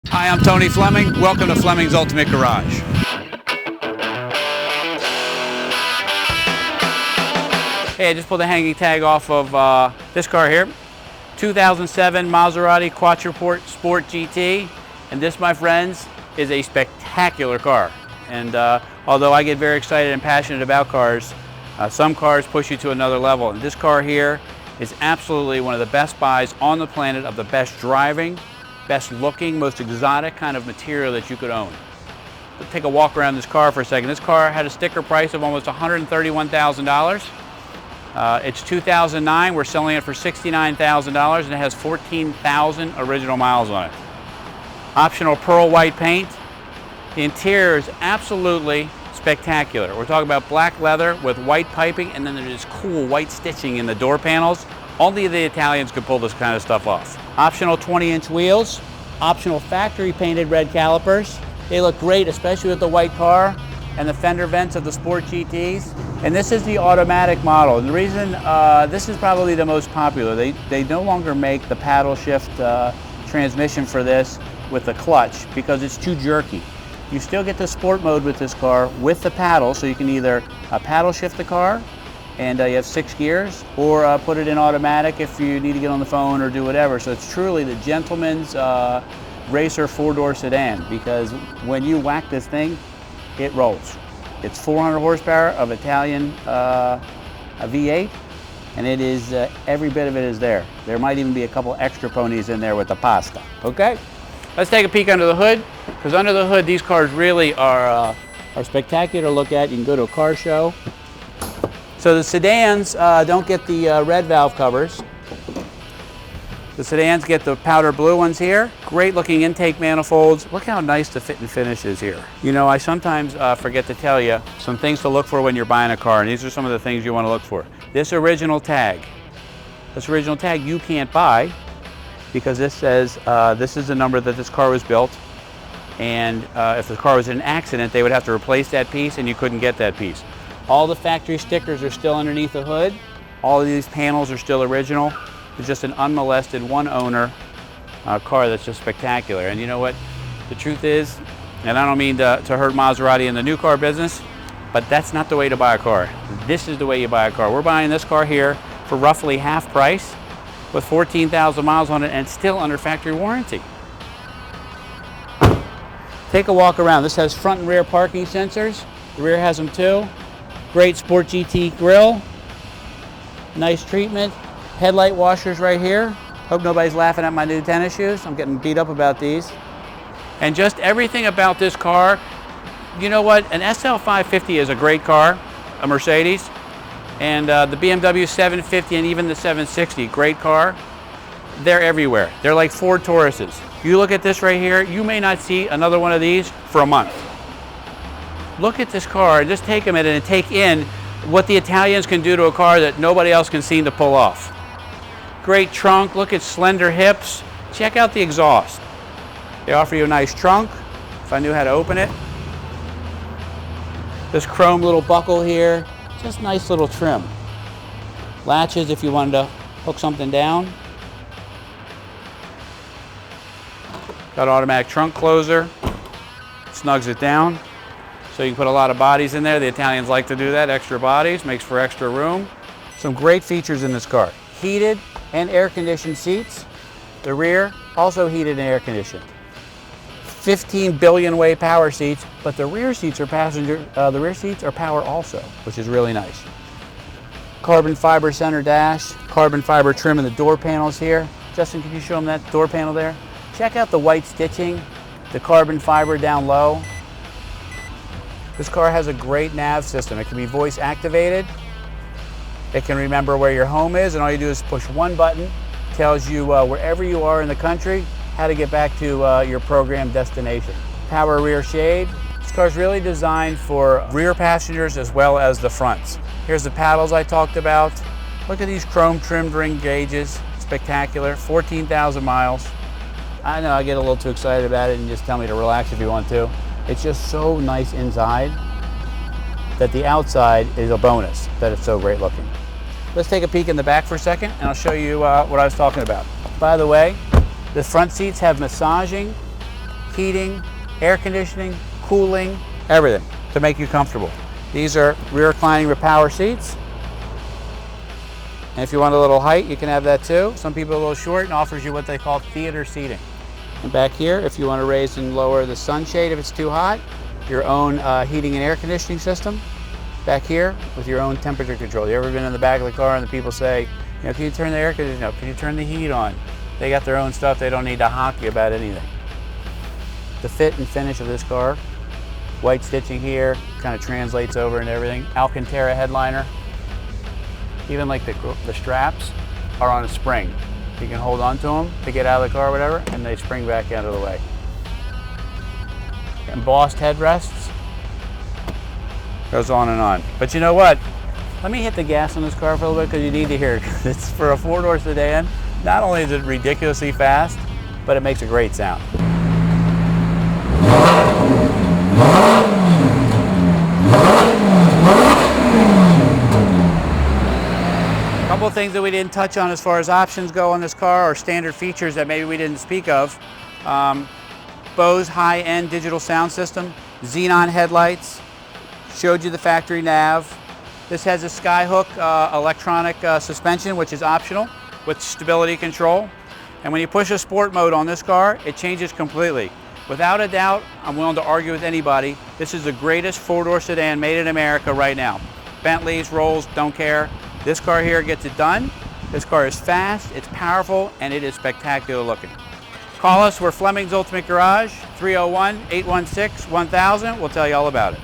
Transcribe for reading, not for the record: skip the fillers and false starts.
Hi, I'm Tony Fleming. Welcome to Fleming's Ultimate Garage. Hey, I just pulled the hanging tag off of this car here. 2007 Maserati Quattroporte Sport GT. And this, my friends, is a spectacular car. And although I get very excited and passionate about cars, some cars push you to another level. And this car here is absolutely one of the best buys on the planet, of the best driving, best looking, most exotic kind of material that you could own. Let's take a walk around this car for a second. This car had a sticker price of almost $131,000. It's 2009, we're selling it for $69,000, and it has 14,000 original miles on it. Optional pearl white paint. The interior is absolutely spectacular. We're talking about black leather with white piping, and then there's this cool white stitching in the door panels. Only the Italians could pull this kind of stuff off. Optional 20-inch wheels, optional factory painted red calipers. They look great, especially with the white car and the fender vents of the Sport GTs. And this is the automatic model. And the reason this is probably the most popular, they no longer make the paddle shift transmission for this with the clutch because it's too jerky. You still get the sport mode with this car with the paddle, so you can either paddle shift the car and you have 6 gears, or put it in automatic if you need to get on the phone or do whatever. So it's truly the gentleman's racer 4-door sedan, because when you whack this thing, it rolls. It's 400 horsepower of Italian a V8, and it is every bit of it is there. There might even be a couple extra ponies in there with the pasta. Okay, let's take a peek under the hood, because under the hood these cars really are spectacular to look at. You can go to a car show. So the sedans don't get the red valve covers. The sedans get the powder blue ones here. Great looking intake manifolds. Look how nice the fit and finish is here. You know, I sometimes forget to tell you some things to look for when you're buying a car, and these are some of the things you want to look for. This original tag you can't buy, because this says this is the number that this car was built, and if the car was in an accident, they would have to replace that piece, and you couldn't get that piece. All the factory stickers are still underneath the hood. All of these panels are still original. It's just an unmolested, one owner car that's just spectacular. And you know what the truth is, and I don't mean to hurt Maserati in the new car business, but that's not the way to buy a car. This is the way you buy a car. We're buying this car here for roughly half price with 14,000 miles on it, and it's still under factory warranty. Take a walk around. This has front and rear parking sensors. The rear has them too. Great Sport GT grille. Nice treatment. Headlight washers right here. Hope nobody's laughing at my new tennis shoes. I'm getting beat up about these. And just everything about this car. You know what? An SL550 is a great car, a Mercedes. And the BMW 750 and even the 760, great car. They're everywhere. They're like Ford Tauruses. You look at this right here, you may not see another one of these for a month. Look at this car, just take a minute and take in what the Italians can do to a car that nobody else can seem to pull off. Great trunk, look at slender hips. Check out the exhaust. They offer you a nice trunk, if I knew how to open it. This chrome little buckle here, just nice little trim. Latches if you wanted to hook something down. Got automatic trunk closer, snugs it down. So you can put a lot of bodies in there. The Italians like to do that, extra bodies, makes for extra room. Some great features in this car. Heated and air-conditioned seats. The rear, also heated and air-conditioned. 15 billion way power seats, but the rear seats are the rear seats are power also, which is really nice. Carbon fiber center dash, carbon fiber trim in the door panels here. Justin, can you show them that door panel there? Check out the white stitching, the carbon fiber down low. This car has a great nav system. It can be voice activated. It can remember where your home is, and all you do is push one button. Tells you wherever you are in the country, how to get back to your program destination. Power rear shade. This car is really designed for rear passengers as well as the fronts. Here's the paddles I talked about. Look at these chrome trimmed ring gauges. Spectacular, 14,000 miles. I know I get a little too excited about it, and just tell me to relax if you want to. It's just so nice inside that the outside is a bonus, that it's so great looking. Let's take a peek in the back for a second, and I'll show you what I was talking about. By the way, the front seats have massaging heating, air conditioning, cooling, everything to make you comfortable. These are rear reclining with power seats. And if you want a little height, you can have that too. Some people are a little short and offers you what they call theater seating. And back here, if you want to raise and lower the sunshade if it's too hot, your own heating and air conditioning system. Back here with your own temperature control. You ever been in the back of the car and the people say, you know, can you turn the air conditioning up? Can you turn the heat on? They got their own stuff. They don't need to honk you about anything. The fit and finish of this car, white stitching here, kind of translates over and everything. Alcantara headliner. Even like the straps are on a spring. You can hold on to them to get out of the car or whatever, and they spring back out of the way. Embossed headrests. Goes on and on. But you know what? Let me hit the gas on this car for a little bit because you need to hear it. It's for a four-door sedan. Not only is it ridiculously fast, but it makes a great sound. A couple of things that we didn't touch on as far as options go on this car, or standard features that maybe we didn't speak of. Bose high-end digital sound system, Xenon headlights, showed you the factory nav. This has a Skyhook electronic suspension, which is optional with stability control. And when you push a sport mode on this car, it changes completely. Without a doubt, I'm willing to argue with anybody, this is the greatest four-door sedan made in America right now. Bentleys, Rolls, don't care. This car here gets it done. This car is fast, it's powerful, and it is spectacular looking. Call us, we're Flemings Ultimate Garage, 301-816-1000. We'll tell you all about it.